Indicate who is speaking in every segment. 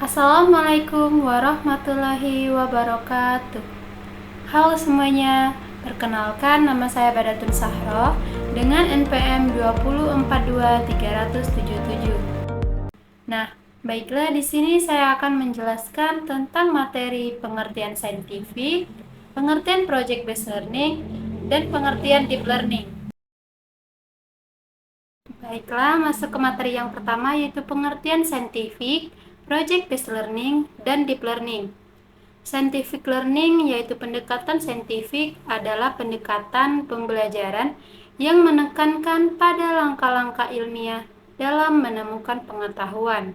Speaker 1: Assalamualaikum warahmatullahi wabarakatuh. Halo semuanya, perkenalkan nama saya Badatun Sahro dengan NPM 2042377. Nah, baiklah di sini saya akan menjelaskan tentang materi pengertian saintifik, pengertian project based learning, dan pengertian deep learning. Baiklah, masuk ke materi yang pertama yaitu pengertian saintifik, project based learning, dan deep learning. Scientific learning yaitu pendekatan saintifik adalah pendekatan pembelajaran yang menekankan pada langkah-langkah ilmiah dalam menemukan pengetahuan.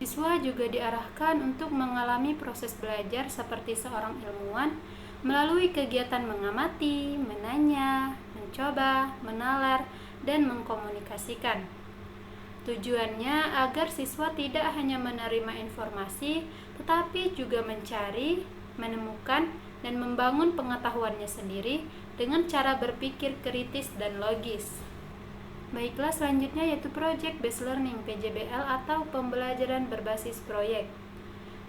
Speaker 1: Siswa juga diarahkan untuk mengalami proses belajar seperti seorang ilmuwan melalui kegiatan mengamati, menanya, mencoba, menalar, dan mengkomunikasikan. Tujuannya agar siswa tidak hanya menerima informasi, tetapi juga mencari, menemukan, dan membangun pengetahuannya sendiri dengan cara berpikir kritis dan logis. Baiklah, selanjutnya yaitu Project Based Learning (PJBL) atau pembelajaran berbasis proyek.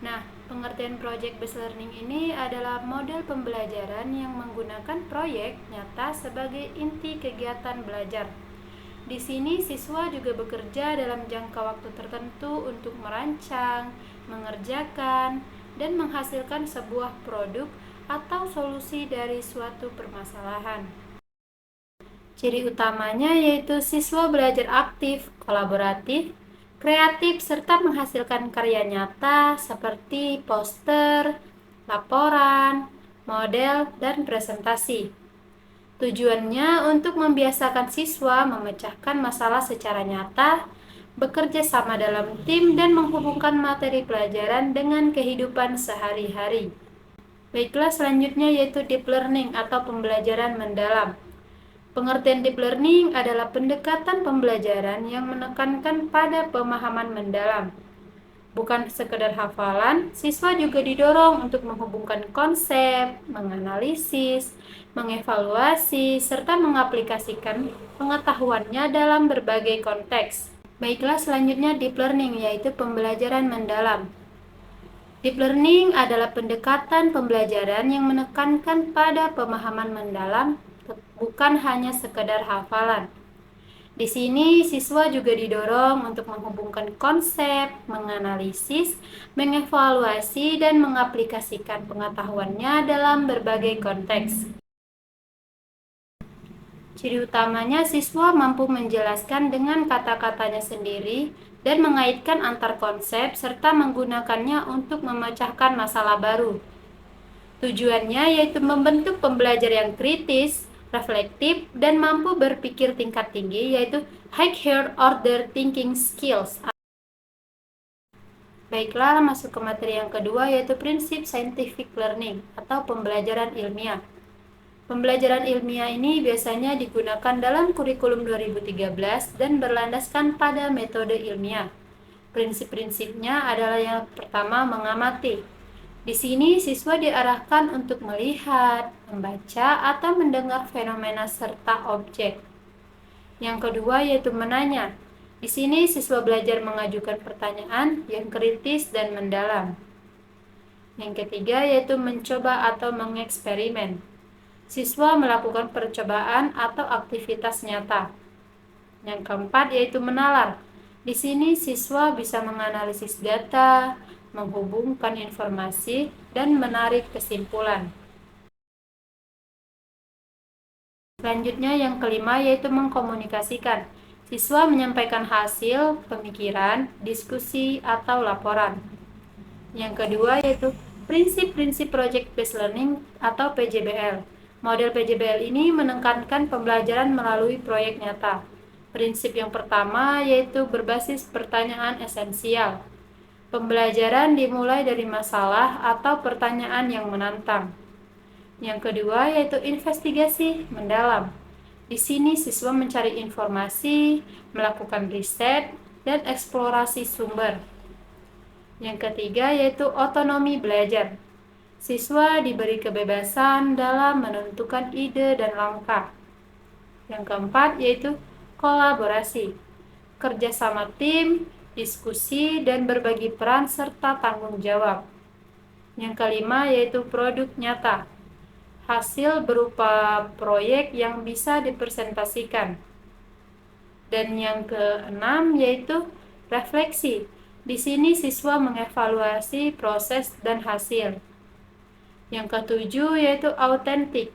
Speaker 1: Nah, pengertian Project Based Learning ini adalah model pembelajaran yang menggunakan proyek nyata sebagai inti kegiatan belajar. Di sini siswa juga bekerja dalam jangka waktu tertentu untuk merancang, mengerjakan, dan menghasilkan sebuah produk atau solusi dari suatu permasalahan. Ciri utamanya yaitu siswa belajar aktif, kolaboratif, kreatif, serta menghasilkan karya nyata seperti poster, laporan, model, dan presentasi. Tujuannya untuk membiasakan siswa memecahkan masalah secara nyata, bekerja sama dalam tim, dan menghubungkan materi pelajaran dengan kehidupan sehari-hari. Baiklah, selanjutnya yaitu deep learning atau pembelajaran mendalam. Pengertian deep learning adalah pendekatan pembelajaran yang menekankan pada pemahaman mendalam. Bukan sekedar hafalan, siswa juga didorong untuk menghubungkan konsep, menganalisis, mengevaluasi, serta mengaplikasikan pengetahuannya dalam berbagai konteks. Baiklah, selanjutnya deep learning yaitu pembelajaran mendalam. Deep learning adalah pendekatan pembelajaran yang menekankan pada pemahaman mendalam, bukan hanya sekedar hafalan. Di sini siswa juga didorong untuk menghubungkan konsep, menganalisis, mengevaluasi, dan mengaplikasikan pengetahuannya dalam berbagai konteks. Ciri utamanya siswa mampu menjelaskan dengan kata-katanya sendiri dan mengaitkan antar konsep serta menggunakannya untuk memecahkan masalah baru. Tujuannya yaitu membentuk pembelajar yang kritis, reflektif, dan mampu berpikir tingkat tinggi yaitu higher order thinking skills. Baiklah, masuk ke materi yang kedua yaitu prinsip scientific learning atau pembelajaran ilmiah. Pembelajaran ilmiah ini biasanya digunakan dalam kurikulum 2013 dan berlandaskan pada metode ilmiah. Prinsip-prinsipnya adalah yang pertama mengamati. Di sini siswa diarahkan untuk melihat, membaca, atau mendengar fenomena serta objek. Yang kedua yaitu menanya. Di sini siswa belajar mengajukan pertanyaan yang kritis dan mendalam. Yang ketiga yaitu mencoba atau mengeksperimen. Siswa melakukan percobaan atau aktivitas nyata. Yang keempat yaitu menalar. Di sini siswa bisa menganalisis data, menghubungkan informasi, dan menarik kesimpulan. Selanjutnya yang kelima yaitu mengkomunikasikan. Siswa menyampaikan hasil, pemikiran, diskusi, atau laporan. Yang kedua yaitu prinsip-prinsip project based learning atau PJBL. Model PJBL ini menekankan pembelajaran melalui proyek nyata. Prinsip yang pertama yaitu berbasis pertanyaan esensial. Pembelajaran dimulai dari masalah atau pertanyaan yang menantang. Yang kedua yaitu investigasi mendalam. Di sini siswa mencari informasi, melakukan riset, dan eksplorasi sumber. Yang ketiga yaitu otonomi belajar. Siswa diberi kebebasan dalam menentukan ide dan langkah. Yang keempat yaitu kolaborasi. Kerjasama tim diskusi, dan berbagi peran serta tanggung jawab. Yang kelima yaitu produk nyata. Hasil berupa proyek yang bisa dipresentasikan. Dan yang keenam yaitu refleksi. Di sini siswa mengevaluasi proses dan hasil. Yang ketujuh yaitu autentik.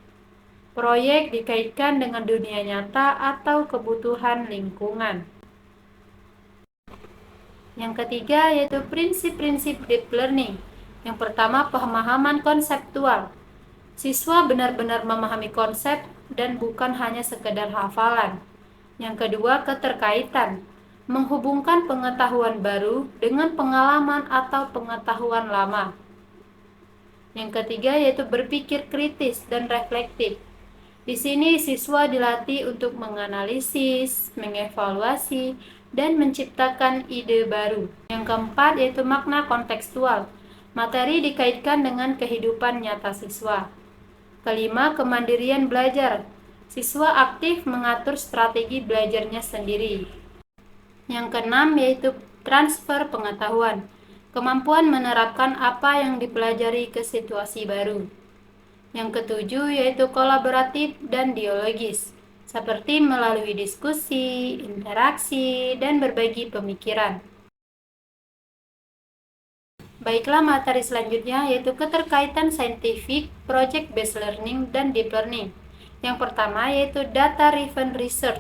Speaker 1: Proyek dikaitkan dengan dunia nyata atau kebutuhan lingkungan. Yang ketiga yaitu prinsip-prinsip deep learning. Yang pertama, pemahaman konseptual. Siswa benar-benar memahami konsep dan bukan hanya sekedar hafalan. Yang kedua, keterkaitan. Menghubungkan pengetahuan baru dengan pengalaman atau pengetahuan lama. Yang ketiga yaitu berpikir kritis dan reflektif. Di sini siswa dilatih untuk menganalisis, mengevaluasi, dan menciptakan ide baru. Yang keempat yaitu makna kontekstual. Materi dikaitkan dengan kehidupan nyata siswa. Kelima, kemandirian belajar. Siswa aktif mengatur strategi belajarnya sendiri. Yang keenam yaitu transfer pengetahuan. Kemampuan menerapkan apa yang dipelajari ke situasi baru. Yang ketujuh yaitu kolaboratif dan dialogis, seperti melalui diskusi, interaksi, dan berbagi pemikiran. Baiklah, materi selanjutnya yaitu keterkaitan saintifik, project-based learning, dan deep learning. Yang pertama yaitu data-driven research.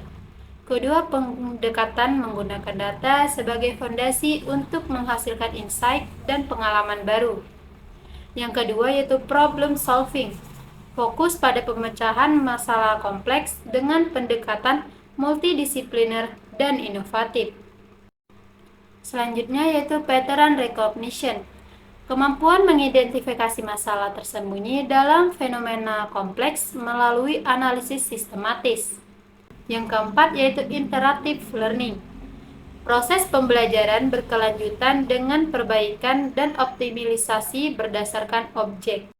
Speaker 1: Kedua, pendekatan menggunakan data sebagai fondasi untuk menghasilkan insight dan pengalaman baru. Yang kedua yaitu problem solving. Fokus pada pemecahan masalah kompleks dengan pendekatan multidisipliner dan inovatif. Selanjutnya yaitu pattern recognition. Kemampuan mengidentifikasi masalah tersembunyi dalam fenomena kompleks melalui analisis sistematis. Yang keempat yaitu interactive learning. Proses pembelajaran berkelanjutan dengan perbaikan dan optimalisasi berdasarkan objek.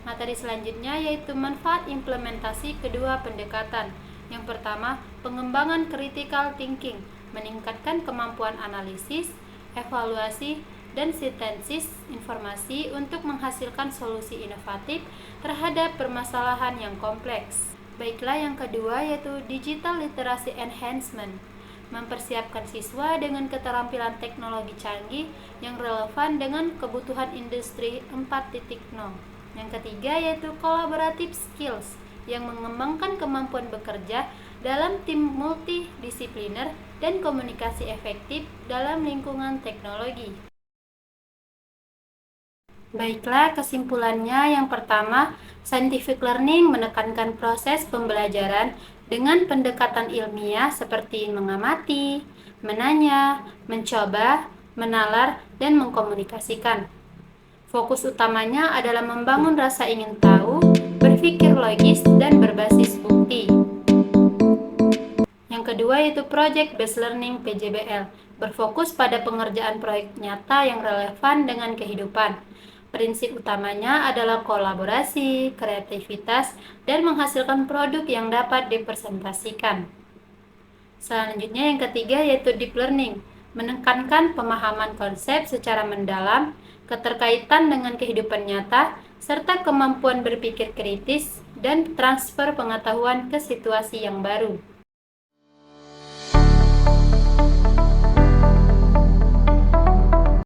Speaker 1: Materi selanjutnya yaitu manfaat implementasi kedua pendekatan. Yang pertama, pengembangan critical thinking, meningkatkan kemampuan analisis, evaluasi, dan sintesis informasi untuk menghasilkan solusi inovatif terhadap permasalahan yang kompleks. Baiklah, yang kedua yaitu digital literacy enhancement, mempersiapkan siswa dengan keterampilan teknologi canggih yang relevan dengan kebutuhan industri 4.0. Yang ketiga yaitu collaborative skills, yang mengembangkan kemampuan bekerja dalam tim multidisipliner dan komunikasi efektif dalam lingkungan teknologi. Baiklah, kesimpulannya yang pertama, scientific learning menekankan proses pembelajaran dengan pendekatan ilmiah seperti mengamati, menanya, mencoba, menalar, dan mengkomunikasikan. Fokus utamanya adalah membangun rasa ingin tahu, berpikir logis, dan berbasis bukti. Yang kedua yaitu project-based learning (PJBL), berfokus pada pengerjaan proyek nyata yang relevan dengan kehidupan. Prinsip utamanya adalah kolaborasi, kreativitas, dan menghasilkan produk yang dapat dipresentasikan. Selanjutnya yang ketiga yaitu deep learning, menekankan pemahaman konsep secara mendalam, keterkaitan dengan kehidupan nyata, serta kemampuan berpikir kritis dan transfer pengetahuan ke situasi yang baru.